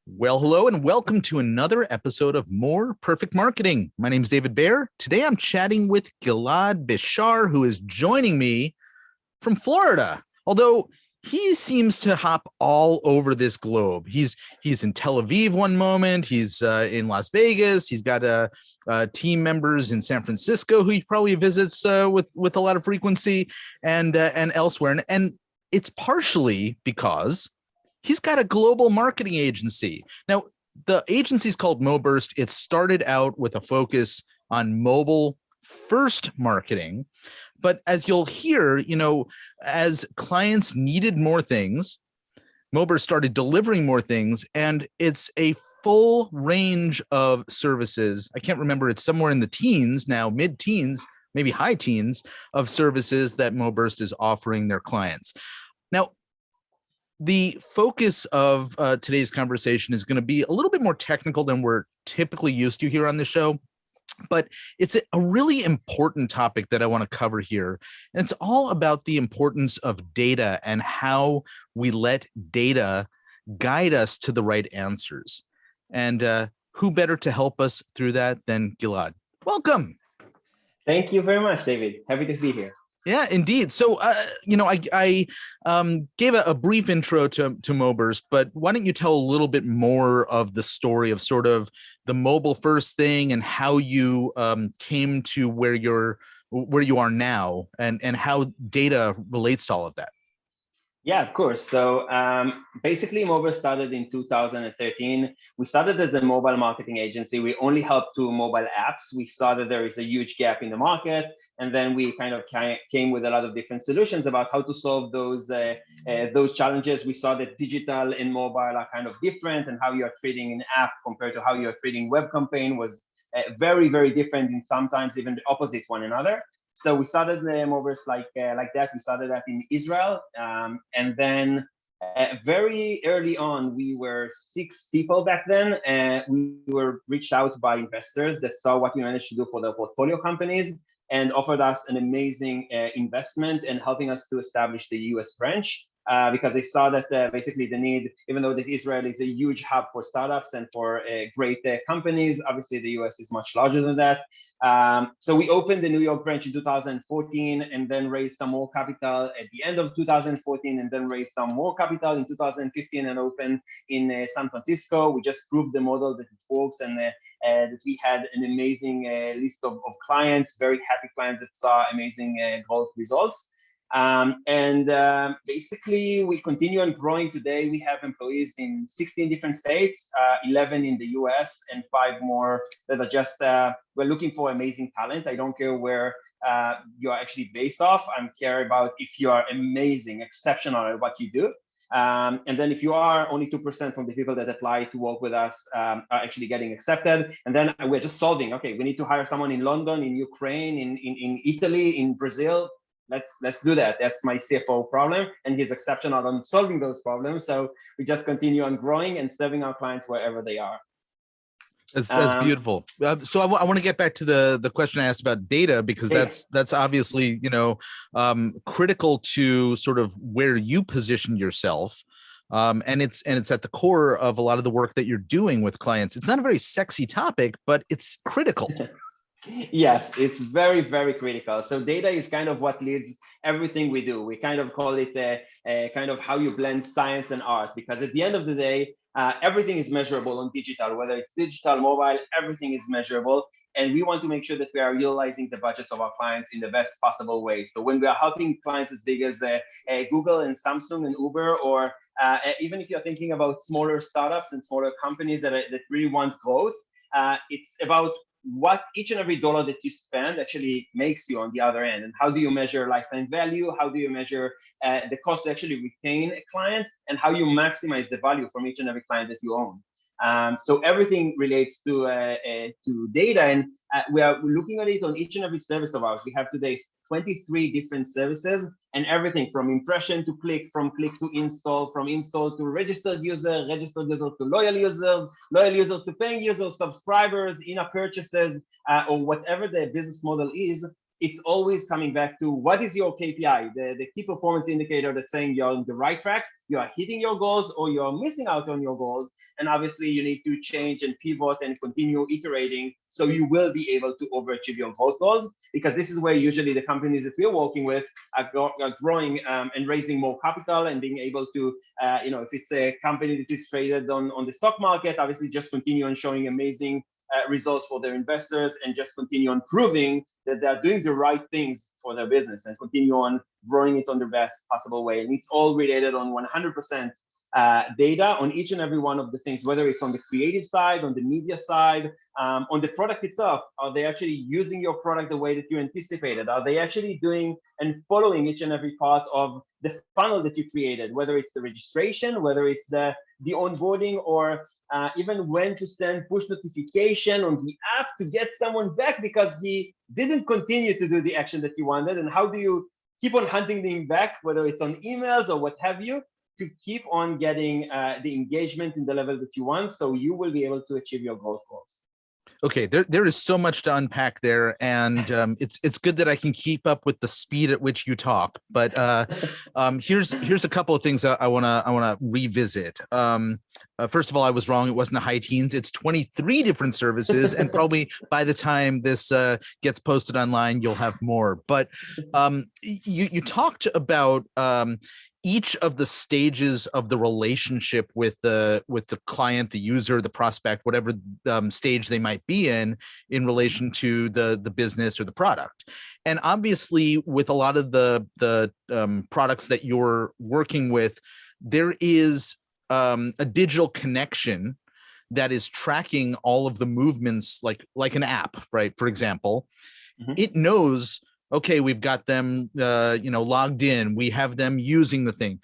Well, hello and welcome to another episode of More Perfect Marketing. My name is David Baer. Today I'm chatting with Gilad Bechar, who is joining me from Florida. Although he seems to hop all over this globe. He's in Tel Aviv one moment. He's in Las Vegas. He's got team members in San Francisco who he probably visits with a lot of frequency, and elsewhere. And it's partially because he's got a global marketing agency. Now, the agency is called MoBurst. It started out with a focus on mobile first marketing. But as you'll hear, as clients needed more things, MoBurst started delivering more things, and it's a full range of services. I can't remember, it's somewhere in the teens now, mid-teens, maybe high teens of services that MoBurst is offering their clients. Now, the focus of today's conversation is going to be a little bit more technical than we're typically used to here on the show, but it's a really important topic that I want to cover here. And it's all about the importance of data and how we let data guide us to the right answers. And who better to help us through that than Gilad? Welcome. Thank you very much, David. Happy to be here. Yeah, indeed. So, I gave a brief intro to MoBurst, but why don't you tell a little bit more of the story of sort of the mobile first thing and how you came to where you are now, and how data relates to all of that? Yeah, of course. So basically, MoBurst started in 2013. We started as a mobile marketing agency. We only helped to mobile apps. We saw that there is a huge gap in the market. And then we kind of came with a lot of different solutions about how to solve those challenges. We saw that digital and mobile are kind of different, and how you are treating an app compared to how you are treating web campaign was very, very different, and sometimes even the opposite one another. So we started MoBurst like that. We started that in Israel, and then very early on, we were 6 people back then. We were reached out by investors that saw what we managed to do for their portfolio companies, and offered us an amazing investment and helping us to establish the US branch, because they saw that basically the need, even though that Israel is a huge hub for startups and for great companies, obviously the US is much larger than that. So we opened the New York branch in 2014, and then raised some more capital at the end of 2014, and then raised some more capital in 2015 and opened in San Francisco. We just proved the model that it works, and that we had an amazing list of clients, very happy clients that saw amazing growth results. Basically, we continue on growing. Today, we have employees in 16 different states, 11 in the US, and 5 more that are just, we're looking for amazing talent. I don't care where you are actually based off. I care about if you are amazing, exceptional at what you do. And then if you are, only 2% from the people that apply to work with us are actually getting accepted. And then we're just solving, okay, we need to hire someone in London, in Ukraine, in Italy, in Brazil. Let's do that. That's my CFO problem, and he's exceptional on solving those problems. So we just continue on growing and serving our clients wherever they are. That's beautiful. So I want to get back to the question I asked about data, because that's obviously critical to sort of where you position yourself, and it's at the core of a lot of the work that you're doing with clients. It's not a very sexy topic, but it's critical. Yes, it's very, very critical. So data is kind of what leads everything we do. We kind of call it a kind of how you blend science and art, because at the end of the day, everything is measurable on digital, whether it's digital, mobile, everything is measurable. And we want to make sure that we are utilizing the budgets of our clients in the best possible way. So when we are helping clients as big as Google and Samsung and Uber, or even if you're thinking about smaller startups and smaller companies that really want growth, it's about what each and every dollar that you spend actually makes you on the other end. And how do you measure lifetime value? How do you measure the cost to actually retain a client? And how you maximize the value from each and every client that you own? So everything relates to data, and we are looking at it on each and every service of ours. We have today 23 different services, and everything from impression to click, from click to install, from install to registered users to loyal users to paying users, subscribers, in-app purchases, or whatever the business model is. it's always coming back to what is your KPI, the key performance indicator that's saying you're on the right track, you are hitting your goals, or you're missing out on your goals. And obviously you need to change and pivot and continue iterating so you will be able to overachieve your growth goals, because this is where usually the companies that we're working with are growing and raising more capital and being able to, if it's a company that is traded on the stock market, obviously just continue on showing amazing results for their investors and just continue on proving that they're doing the right things for their business and continue on growing it on the best possible way. And it's all related on 100% data on each and every one of the things, whether it's on the creative side, on the media side, on the product itself. Are they actually using your product the way that you anticipated? Are they actually doing and following each and every part of the funnel that you created, whether it's the registration, whether it's the onboarding, or even when to send push notification on the app to get someone back because he didn't continue to do the action that you wanted? And how do you keep on hunting them back, whether it's on emails or what have you, to keep on getting the engagement in the level that you want, so you will be able to achieve your growth goals. Okay, there is so much to unpack there, and it's good that I can keep up with the speed at which you talk. But here's a couple of things I wanna revisit. First of all, I was wrong. It wasn't the high teens. It's 23 different services, and probably by the time this gets posted online, you'll have more. But you talked about each of the stages of the relationship with the client, the user, the prospect, whatever stage they might be in relation to the business or the product. And obviously, with a lot of the products that you're working with, there is a digital connection that is tracking all of the movements, like an app, right? For example, it knows, okay, we've got them, logged in. We have them using the thing.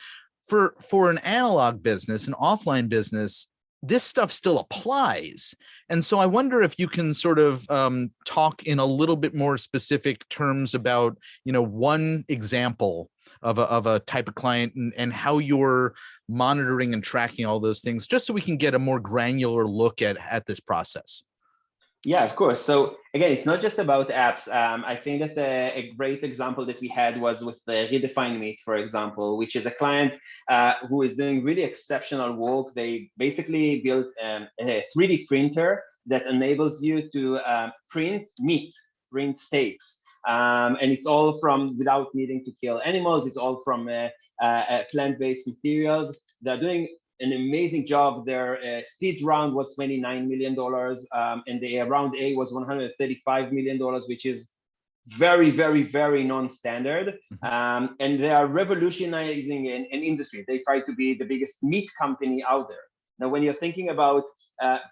For an analog business, an offline business, this stuff still applies. And so I wonder if you can sort of talk in a little bit more specific terms about, one example of a type of client and how you're monitoring and tracking all those things, just so we can get a more granular look at this process. Yeah, of course. So again, it's not just about apps. I think that a great example that we had was with the Redefine Meat, for example, which is a client who is doing really exceptional work. They basically built a 3D printer that enables you to print meat, print steaks. And it's all from without needing to kill animals. It's all from plant-based materials. They're doing an amazing job. Their seed round was $29 million, and the round A was $135 million, which is very, very, very non-standard. And they are revolutionizing an industry. They try to be the biggest meat company out there. Now, when you're thinking about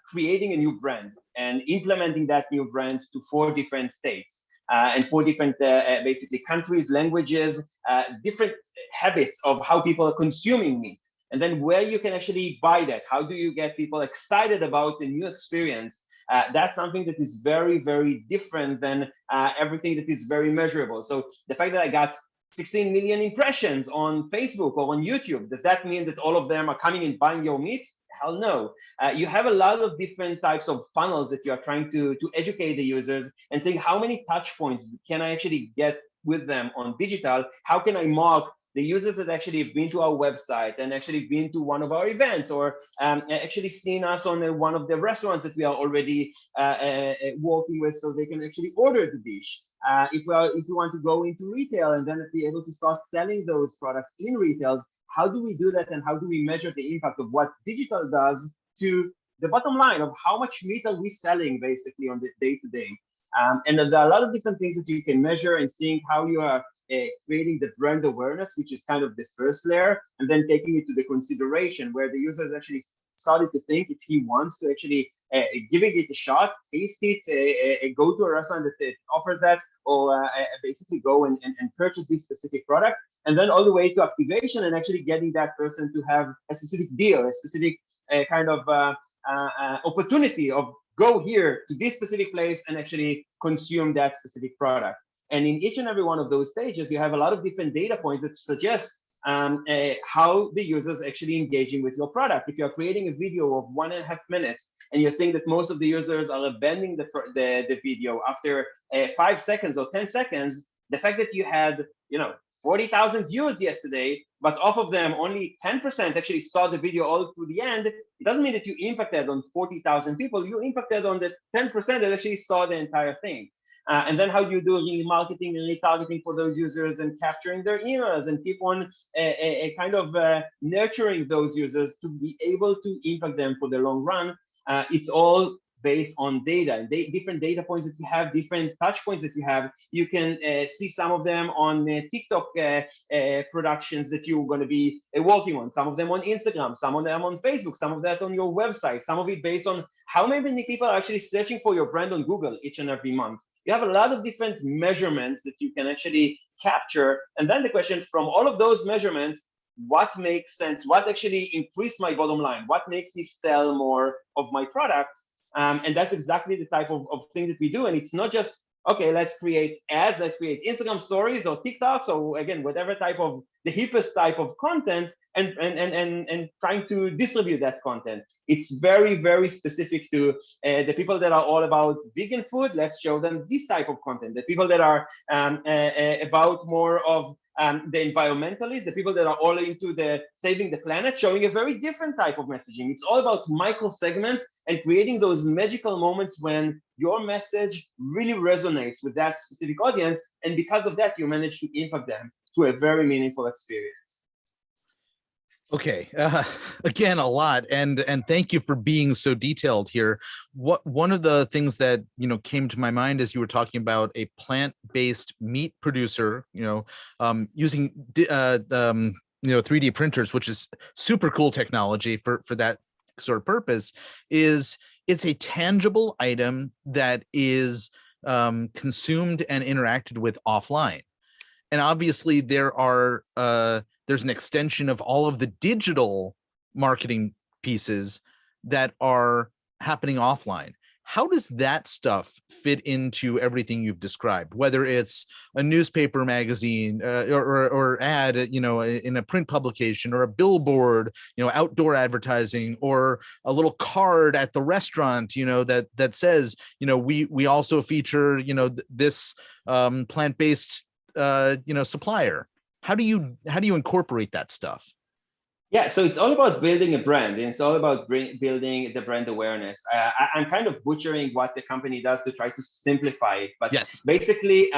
creating a new brand and implementing that new brand to 4 different states, and 4 different basically countries, languages, different habits of how people are consuming meat, and then where you can actually buy that. How do you get people excited about the new experience? That's something that is very, very different than everything that is very measurable. So the fact that I got 16 million impressions on Facebook or on YouTube, does that mean that all of them are coming and buying your meat? Hell no. You have a lot of different types of funnels that you are trying to educate the users and saying, how many touch points can I actually get with them on digital? How can I mark the users that actually have been to our website and actually been to one of our events, or actually seen us on one of the restaurants that we are already working with, so they can actually order the dish. If you want to go into retail and then be able to start selling those products in retails, how do we do that, and how do we measure the impact of what digital does to the bottom line of how much meat are we selling basically on the day-to-day? And there are a lot of different things that you can measure, and seeing how you are creating the brand awareness, which is kind of the first layer, and then taking it to the consideration where the user is actually started to think if he wants to actually giving it a shot, taste it, go to a restaurant that offers that, or basically go and purchase this specific product, and then all the way to activation and actually getting that person to have a specific deal, a specific kind of opportunity of go here to this specific place and actually consume that specific product. And in each and every one of those stages, you have a lot of different data points that suggest how the users actually engaging with your product. If you're creating a video of 1.5 minutes and you're seeing that most of the users are abandoning the video after 5 seconds or 10 seconds, the fact that you had, 40,000 views yesterday, but off of them only 10% actually saw the video all through the end, it doesn't mean that you impacted on 40,000 people. You impacted on the 10% that actually saw the entire thing. And then how do you do remarketing and retargeting for those users and capturing their emails and keep on kind of nurturing those users to be able to impact them for the long run. It's all based on data and different data points that you have, different touch points that you have. You can see some of them on TikTok productions that you're going to be working on, some of them on Instagram, some of them on Facebook, some of that on your website, some of it based on how many people are actually searching for your brand on Google each and every month. You have a lot of different measurements that you can actually capture. And then the question from all of those measurements, what makes sense? What actually increase my bottom line? What makes me sell more of my products? And that's exactly the type of thing that we do. And it's not just, okay, let's create ads, let's create Instagram stories or TikToks, or again, whatever type of the hippest type of content, and trying to distribute that content. It's very, very specific to the people that are all about vegan food. Let's show them this type of content. The people that are about more of the environmentalists, the people that are all into the saving the planet, showing a very different type of messaging. It's all about micro segments and creating those magical moments when your message really resonates with that specific audience. And because of that, you manage to impact them to a very meaningful experience. Okay, again, a lot, and thank you for being so detailed here. One of the things that came to my mind as you were talking about a plant-based meat producer, using 3D printers, which is super cool technology for that sort of purpose, is it's a tangible item that is consumed and interacted with offline, and obviously there's an extension of all of the digital marketing pieces that are happening offline. How does that stuff fit into everything you've described, whether it's a newspaper, magazine, or ad, in a print publication, or a billboard, outdoor advertising, or a little card at the restaurant, that says, we also feature, this plant-based, supplier. How do you incorporate that stuff? Yeah, so it's all about building a brand, and it's all about building the brand awareness. I'm kind of butchering what the company does to try to simplify it, but yes, basically,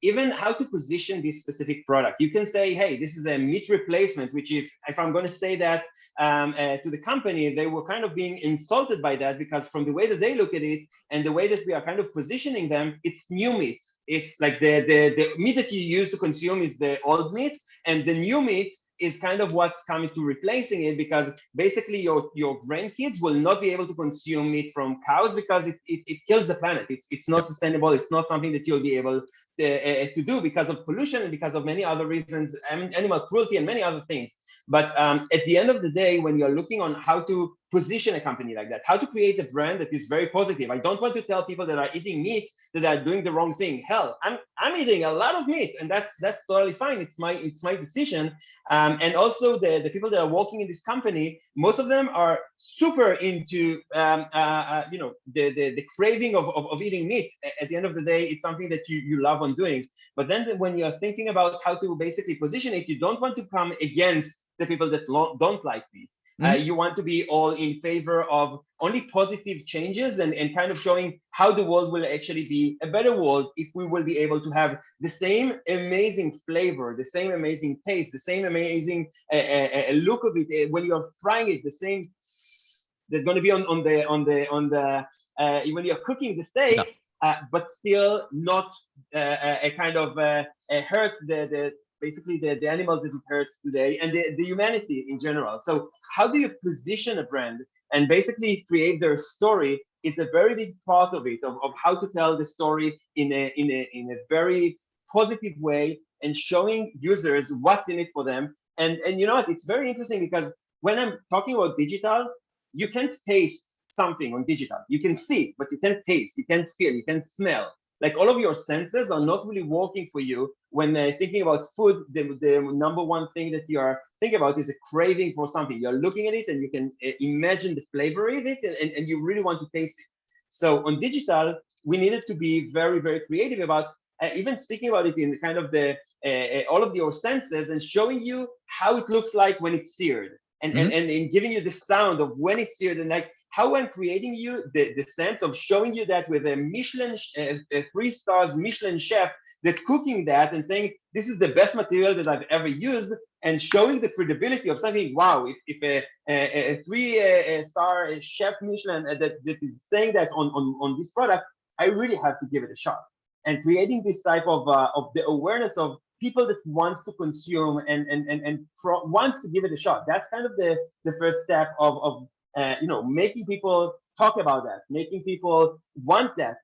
even how to position this specific product. You can say, hey, this is a meat replacement, which if I'm going to say that to the company, they were kind of being insulted by that, because from the way that they look at it and the way that we are kind of positioning them, it's new meat. It's like the meat that you use to consume is the old meat, and the new meat is kind of what's coming to replacing it, because basically your grandkids will not be able to consume meat from cows because it kills the planet. It's not sustainable. It's not something that you'll be able to do because of pollution and because of many other reasons, animal cruelty and many other things. But at the end of the day, when you're looking on how to position a company like that, how to create a brand that is very positive. I don't want to tell people that are eating meat that are doing the wrong thing. Hell, I'm eating a lot of meat, and that's totally fine. It's my decision. And also the people that are working in this company, most of them are super into the craving of eating meat. At the end of the day, it's something that you love on doing. But then when you're thinking about how to basically position it, you don't want to come against the people that don't like meat. You want to be all in favor of only positive changes and kind of showing how the world will actually be a better world if we will be able to have the same amazing flavor, the same amazing taste, the same amazing look of it when you're frying it, the same that's going to be on the when you're cooking the steak, but still not a kind of hurt basically the animals that it hurts today and the humanity in general. So how do you position a brand and basically create their story is a very big part of it, of how to tell the story in a very positive way and showing users what's in it for them. And you know what, it's very interesting because when I'm talking about digital, you can't taste something on digital. You can see, but you can't taste, you can't feel, you can't smell. like all of your senses are not really working for you when thinking about food. The number one thing that you are thinking about is a craving for something. You're looking at it and you can imagine the flavor of it, and you really want to taste it. So on digital, we needed to be very, very creative about even speaking about it in kind of the all of your senses and showing you how it looks like when it's seared, and in giving you the sound of when it's seared, and like how I'm creating you the sense of showing you that with a Michelin, 3 stars Michelin chef that cooking that and saying this is the best material that I've ever used, and showing the credibility of something. Wow, if a 3 star chef Michelin that is saying that on this product, I really have to give it a shot. And creating this type of the awareness of people that wants to consume and wants to give it a shot. That's kind of the first step of making people talk about that, making people want that,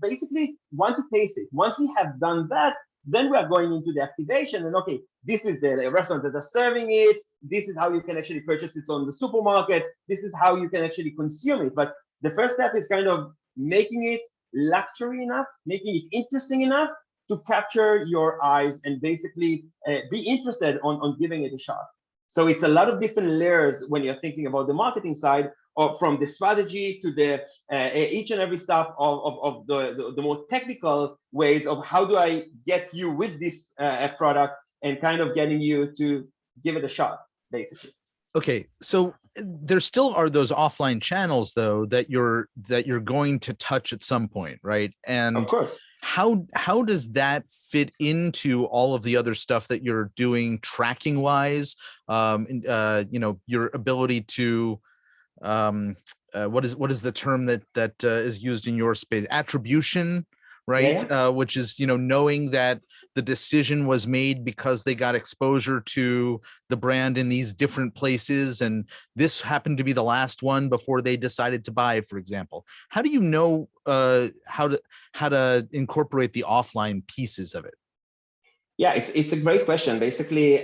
basically want to taste it. Once we have done that, then we are going into the activation, and okay, this is the restaurants that are serving it, this is how you can actually purchase it on the supermarkets, this is how you can actually consume it. But the first step is kind of making it luxury enough, making it interesting enough to capture your eyes and basically be interested on giving it a shot. So it's a lot of different layers when you're thinking about the marketing side, or from the strategy to the each and every step of the more technical ways of how do I get you with this product and kind of getting you to give it a shot, basically. Okay, so there still are those offline channels though that you're going to touch at some point, right? And of course, how does that fit into all of the other stuff that you're doing tracking wise? Your ability to what is the term that is used in your space? Attribution, right? Yeah. Which is, knowing that the decision was made because they got exposure to the brand in these different places, and this happened to be the last one before they decided to buy, for example. How do you know how to incorporate the offline pieces of it? Yeah, it's a great question. Basically,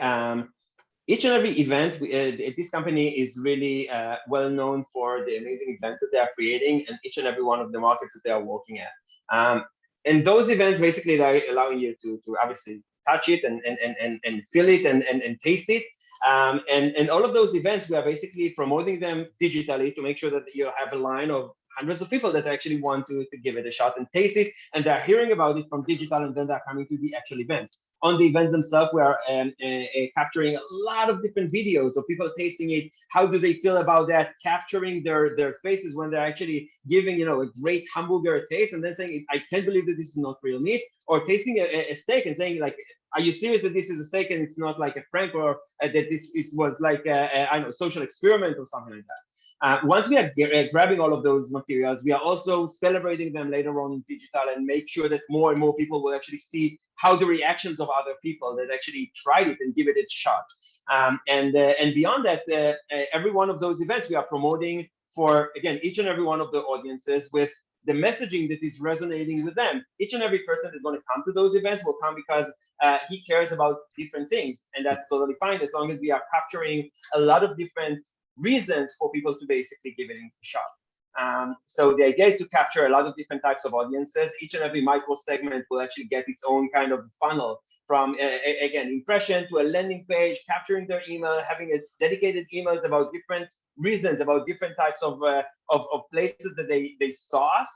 each and every event, this company is really well known for the amazing events that they are creating, and each and every one of the markets that they are working at. And those events basically are allowing you to obviously touch it and feel it and taste it. And all of those events, we are basically promoting them digitally to make sure that you have a line of hundreds of people that actually want to give it a shot and taste it, and they're hearing about it from digital, and then they're coming to the actual events. On the events themselves, we are capturing a lot of different videos of people tasting it. How do they feel about that? Capturing their faces when they're actually giving a great hamburger taste, and then saying, "I can't believe that this is not real meat," or tasting a steak and saying, like, "Are you serious that this is a steak and it's not like a prank, or that this was like a social experiment or something like that?" Once we are grabbing all of those materials, we are also celebrating them later on in digital and make sure that more and more people will actually see how the reactions of other people that actually tried it and give it a shot. And beyond that, every one of those events we are promoting for, again, each and every one of the audiences with the messaging that is resonating with them. Each and every person that's going to come to those events will come because he cares about different things, and that's totally fine as long as we are capturing a lot of different reasons for people to basically give it a shot. So the idea is to capture a lot of different types of audiences. Each and every micro segment will actually get its own kind of funnel, from again, impression to a landing page, capturing their email, having its dedicated emails about different reasons, about different types of places that they saw us.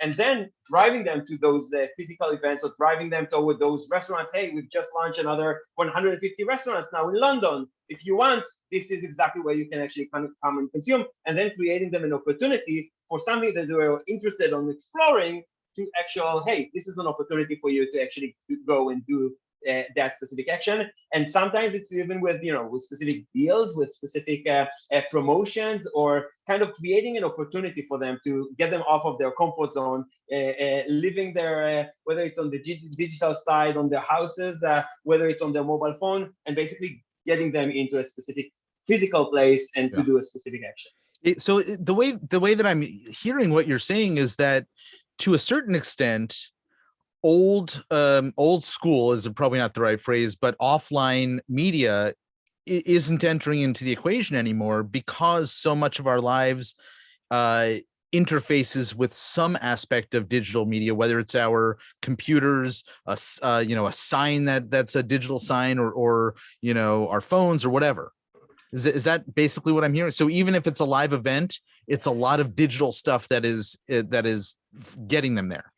And then driving them to those physical events, or driving them toward those restaurants. Hey, we've just launched another 150 restaurants now in London. If you want, this is exactly where you can actually come and consume, and then creating them an opportunity for something that they were interested in exploring, to actual, hey, this is an opportunity for you to actually go and do that specific action. And sometimes it's even with with specific deals, with specific promotions, or kind of creating an opportunity for them to get them off of their comfort zone, living their whether it's on the digital side, on their houses, whether it's on their mobile phone, and basically getting them into a specific physical place and to do a specific action. So the way that I'm hearing what you're saying is that, to a certain extent, old school is probably not the right phrase, but offline media isn't entering into the equation anymore, because so much of our lives interfaces with some aspect of digital media, whether it's our computers, a sign that's a digital sign, or our phones or whatever. Is that basically what I'm hearing? So even if it's a live event, it's a lot of digital stuff that is getting them there.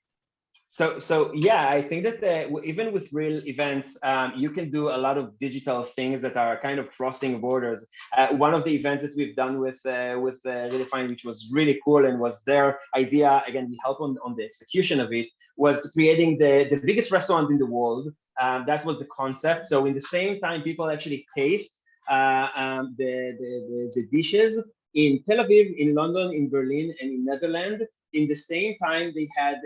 So yeah, I think that even with real events, you can do a lot of digital things that are kind of crossing borders. One of the events that we've done with Redefine, which was really cool and was their idea, again, we helped on the execution of it, was creating the biggest restaurant in the world. That was the concept. So in the same time, people actually taste the dishes in Tel Aviv, in London, in Berlin, and in Netherlands. In the same time, they had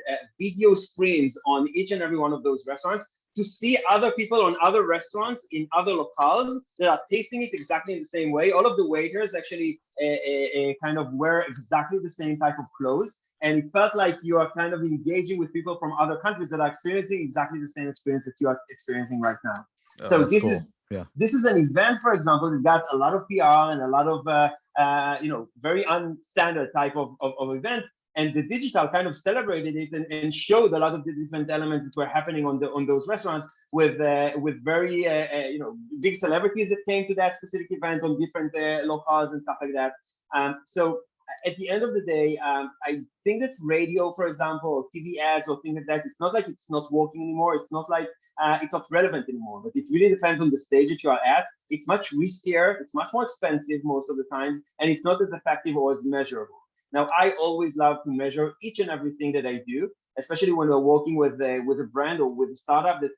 video screens on each and every one of those restaurants to see other people on other restaurants in other locales that are tasting it exactly in the same way. All of the waiters actually kind of wear exactly the same type of clothes. And it felt like you are kind of engaging with people from other countries that are experiencing exactly the same experience that you are experiencing right now. Oh, so this cool. is Yeah. This is an event, for example, that got a lot of PR and a lot of very unstandard type of event. And the digital kind of celebrated it and showed a lot of the different elements that were happening on those restaurants with very big celebrities that came to that specific event on different locales and stuff like that. So at the end of the day, I think that radio, for example, or TV ads or things like that, it's not like it's not working anymore. It's not like it's not relevant anymore. But it really depends on the stage that you are at. It's much riskier. It's much more expensive most of the times, and it's not as effective or as measurable. Now, I always love to measure each and everything that I do, especially when we're working with a brand or with a startup that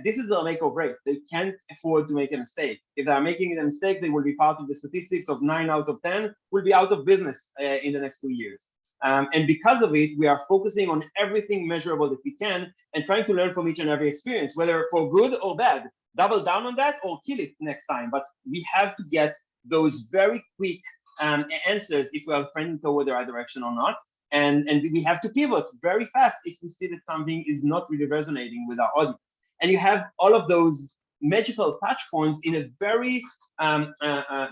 this is their make or break. They can't afford to make a mistake. If they are making a mistake, they will be part of the statistics of 9 out of 10 will be out of business in the next 2 years. And because of it, we are focusing on everything measurable that we can and trying to learn from each and every experience, whether for good or bad. Double down on that or kill it next time. But we have to get those very quick answers if we are trending toward the right direction or not. And we have to pivot very fast if we see that something is not really resonating with our audience. And you have all of those magical touch points in a very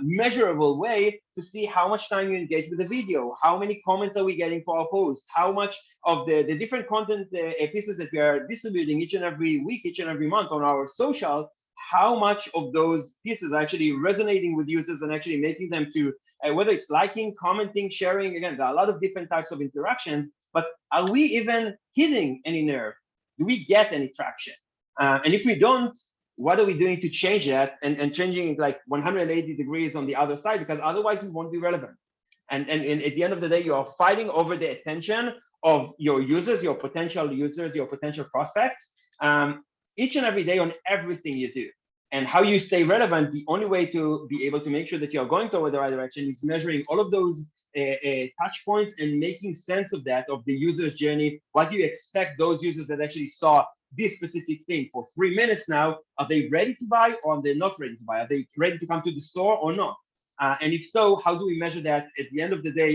measurable way to see how much time you engage with the video, how many comments are we getting for our post, how much of the different content pieces that we are distributing each and every week, each and every month on our social, how much of those pieces are actually resonating with users and actually making them to, whether it's liking, commenting, sharing. Again, there are a lot of different types of interactions, but are we even hitting any nerve? Do we get any traction? And if we don't, what are we doing to change that and changing it like 180 degrees on the other side? Because otherwise we won't be relevant. And at the end of the day, you are fighting over the attention of your users, your potential prospects, each and every day on everything you do. And how you stay relevant, the only way to be able to make sure that you're going toward the right direction is measuring all of those touch points and making sense of that, of the user's journey. What do you expect those users that actually saw this specific thing for 3 minutes now, are they ready to buy or are they not ready to buy? Are they ready to come to the store or not? And if so, how do we measure that at the end of the day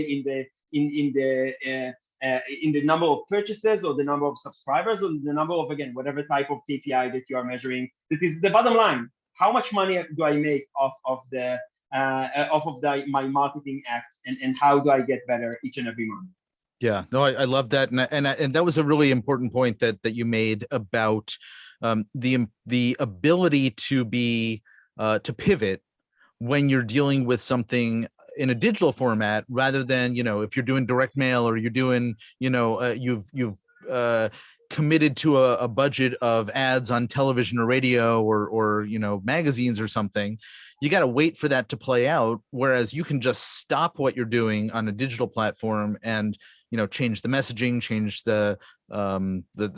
in the number of purchases or the number of subscribers or the number of, again, whatever type of KPI that you are measuring? That is the bottom line. How much money do I make off of my marketing acts, and how do I get better each and every month? Yeah, no, I love that, and that was a really important point that you made about the ability to be to pivot when you're dealing with something in a digital format, rather than, if you're doing direct mail or you're doing, you've committed to a budget of ads on television or radio or magazines or something. You got to wait for that to play out, whereas you can just stop what you're doing on a digital platform and change the messaging, change the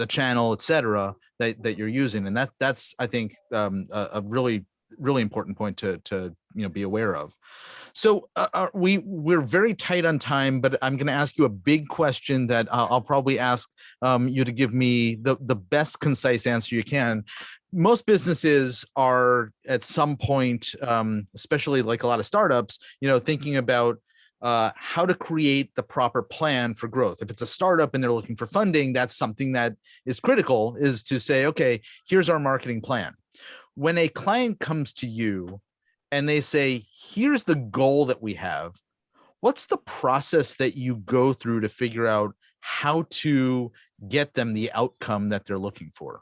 channel, etc. that you're using, and that's I think a really important point to be aware of. So we're very tight on time, but I'm going to ask you a big question that I'll probably ask you to give me the best concise answer you can. Most businesses are at some point, especially like a lot of startups, thinking about how to create the proper plan for growth. If it's a startup and they're looking for funding, that's something that is critical, is to say, okay, here's our marketing plan. When a client comes to you and they say, here's the goal that we have, What's the process that you go through to figure out how to get them the outcome that they're looking for?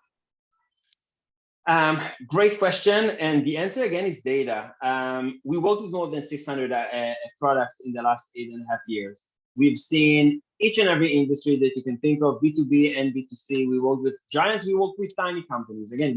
Great question. And the answer again is data. We worked with more than 600 products in the last 8.5 years. We've seen each and every industry that you can think of, B2B and B2C. We work with giants, we work with tiny companies. Again,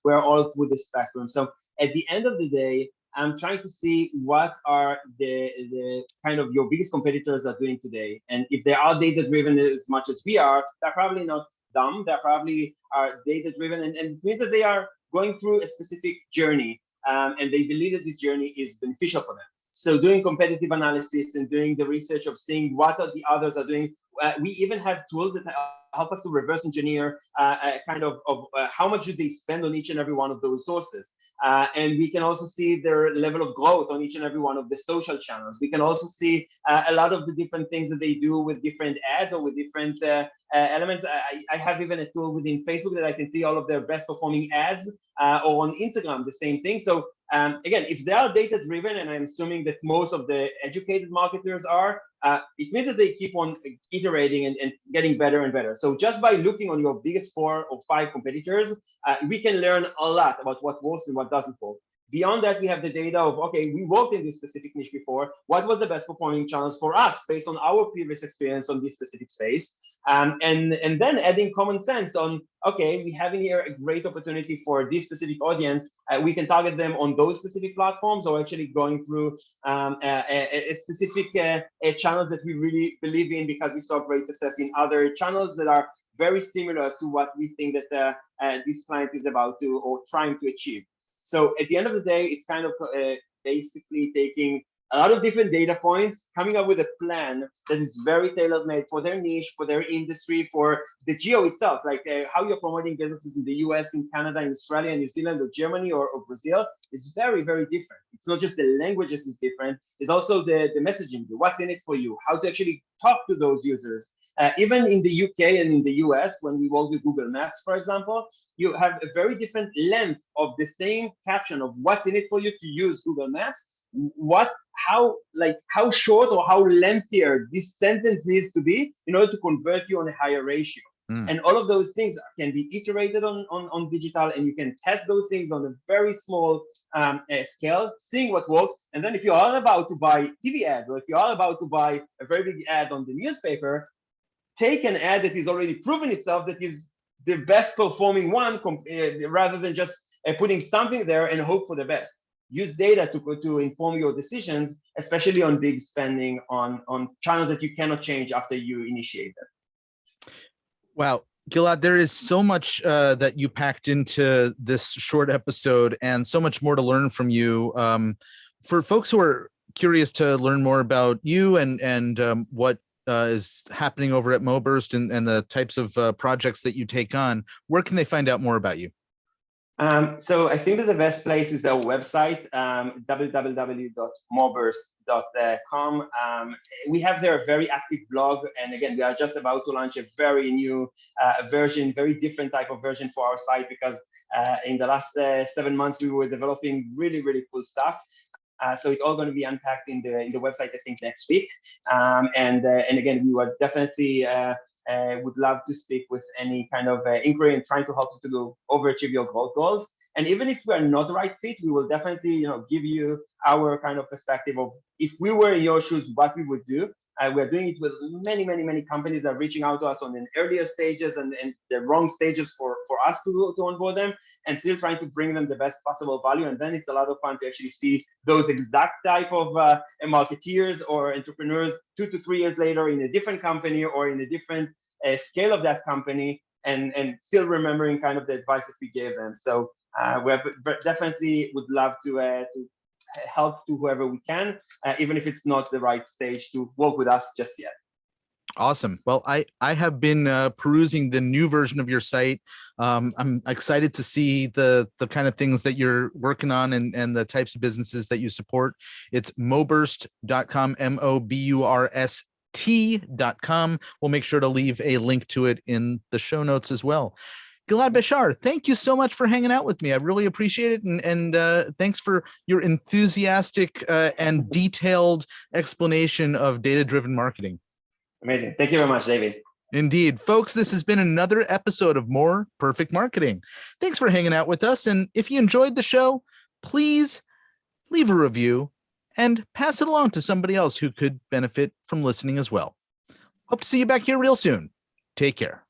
we're all through the spectrum. So at the end of the day, I'm trying to see what are the kind of your biggest competitors are doing today. And if they are data-driven as much as we are, they're probably not dumb. They probably are data-driven, and it means that they are going through a specific journey, and they believe that this journey is beneficial for them. So doing competitive analysis and doing the research of seeing what are the others are doing. We even have tools that help us to reverse engineer how much do they spend on each and every one of those sources. And we can also see their level of growth on each and every one of the social channels. We can also see a lot of the different things that they do with different ads or with different elements. I have even a tool within Facebook that I can see all of their best performing ads, or on Instagram, the same thing. So again, if they are data driven, and I'm assuming that most of the educated marketers are, it means that they keep on iterating and getting better and better. So just by looking on your biggest 4 or 5 competitors, we can learn a lot about what works and what doesn't work. Beyond that, we have the data of, okay, we worked in this specific niche before. What was the best performing channels for us based on our previous experience on this specific space? And then adding common sense on, okay, we have in here a great opportunity for this specific audience. We can target them on those specific platforms, or actually going through a specific channels that we really believe in because we saw great success in other channels that are very similar to what we think that this client is about to or trying to achieve. So at the end of the day, it's kind of basically taking a lot of different data points, coming up with a plan that is very tailor-made for their niche, for their industry, for the geo itself, like how you're promoting businesses in the US, in Canada, in Australia, New Zealand, or Germany, or Brazil is very, very different. It's not just the languages is different, it's also the messaging, what's in it for you, how to actually talk to those users. Even in the UK and in the US, when we work with Google Maps, for example, you have a very different length of the same caption of what's in it for you to use Google Maps, how short or how lengthier this sentence needs to be in order to convert you on a higher ratio. And all of those things can be iterated on digital, and you can test those things on a very small scale, seeing what works. And then if you are about to buy TV ads, or if you are about to buy a very big ad on the newspaper, take an ad that is already proven itself that is the best performing one, rather than just putting something there and hope for the best. Use data to inform your decisions, especially on big spending on channels that you cannot change after you initiate them. Wow, Gilad, there is so much that you packed into this short episode, and so much more to learn from you. For folks who are curious to learn more about you and what is happening over at MoBurst and the types of projects that you take on, where can they find out more about you? So I think that the best place is their website, www.moburst.com. We have their very active blog, and again, we are just about to launch a very new version, very different type of version for our site, because in the last 7 months we were developing really, really cool stuff. So it's all going to be unpacked in the website, I think, next week. And again, we were definitely would love to speak with any kind of inquiry and trying to help you to go overachieve your growth goals. And even if we are not the right fit, we will definitely, give you our kind of perspective of if we were in your shoes, what we would do. We're doing it with many, many, many companies that are reaching out to us on the earlier stages and the wrong stages for us to onboard them, and still trying to bring them the best possible value. And then it's a lot of fun to actually see those exact type of marketeers or entrepreneurs 2 to 3 years later in a different company or in a different scale of that company, and still remembering kind of the advice that we gave them. So we definitely would love to help to whoever we can, even if it's not the right stage to work with us just yet. Awesome. Well, I have been perusing the new version of your site. I'm excited to see the kind of things that you're working on and the types of businesses that you support. It's moburst.com, MOBURST.com. We'll make sure to leave a link to it in the show notes as well. Gilad Bechar, thank you so much for hanging out with me. I really appreciate it. And thanks for your enthusiastic and detailed explanation of data-driven marketing. Amazing. Thank you very much, David. Indeed. Folks, this has been another episode of More Perfect Marketing. Thanks for hanging out with us. And if you enjoyed the show, please leave a review and pass it along to somebody else who could benefit from listening as well. Hope to see you back here real soon. Take care.